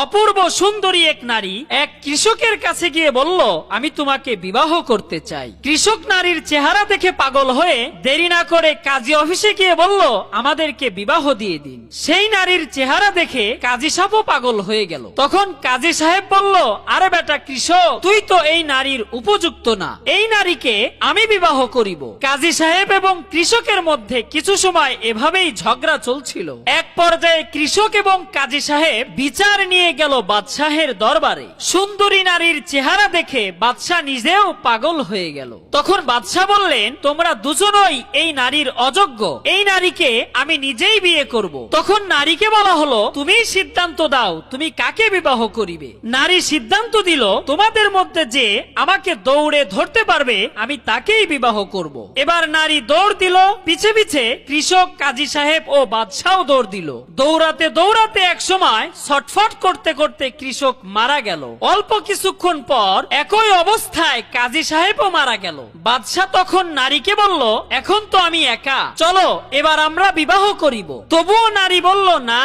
অপূর্ব সুন্দরী এক নারী এক কৃষকের কাছে গিয়ে বলল, আমি তোমাকে বিবাহ করতে চাই। কৃষক নারীর চেহারা দেখে পাগল হয়ে দেরি না করে কাজী অফিসে গিয়ে বলল, আমাদেরকে বিবাহ দিয়ে দিন। সেই নারীর চেহারা দেখে কাজী সাহেবও পাগল হয়ে গেল। তখন কাজী সাহেব বলল, আরে বেটা কৃষক, তুই তো এই নারীর উপযুক্ত না, এই নারীকে আমি বিবাহ করিব। কাজী সাহেব এবং কৃষকের মধ্যে কিছু সময় এভাবেই ঝগড়া চলছিল। এক পর্যায়ে কৃষক এবং কাজী সাহেব বিচার নিয়ে গেল বাদশাহের দরবারে। সুন্দরী নারীর চেহারা দেখে বাদশাহ নিজেও পাগল হয়ে গেল। তখন বাদশাহ বললেন, তোমরা দুজনই এই নারীর অযোগ্য, এই নারীকে আমি নিজেই বিয়ে করব। তখন নারীকে বলা হলো, তুমি সিদ্ধান্ত দাও, তুমি কাকে বিবাহ করিবে। নারী সিদ্ধান্ত দিল, তোমাদের মধ্যে যে আমাকে দৌড়ে ধরতে পারবে আমি তাকেই বিবাহ করব। এবার নারী দৌড় দিল, পিছে পিছে কৃষক, কাজী সাহেব ও বাদশাহ দৌড় দিল। দৌড়াতে দৌড়াতে এক সময় ছটফট করতে করতে কৃষক মারা গেল। অল্প কিছুক্ষণ পর একই অবস্থায় কাজী সাহেবও মারা গেল। বাদশাহ তখন নারীকে বলল, এখন তো আমি একা, চলো এবার আমরা বিবাহ করিব। তবুও নারী বলল, না,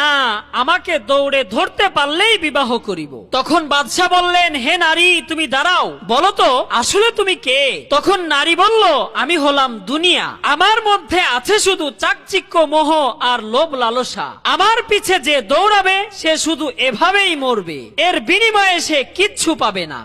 আমাকে দৌড়ে ধরতে পারলেই বিবাহ করিব। তখন বাদশাহ বললেন, হে নারী, তুমি দাঁড়াও, বলো তো আসলে তুমি কে? তখন নারী বলল, আমি হলাম দুনিয়া, আমার মধ্যে আছে শুধু চাকচিক্য, মোহ আর লোভ লালসা। আমার পিছে যে দৌড়াবে সে শুধু এভাবেই মরবে, এর বিনিময়ে সে কিচ্ছু পাবে না।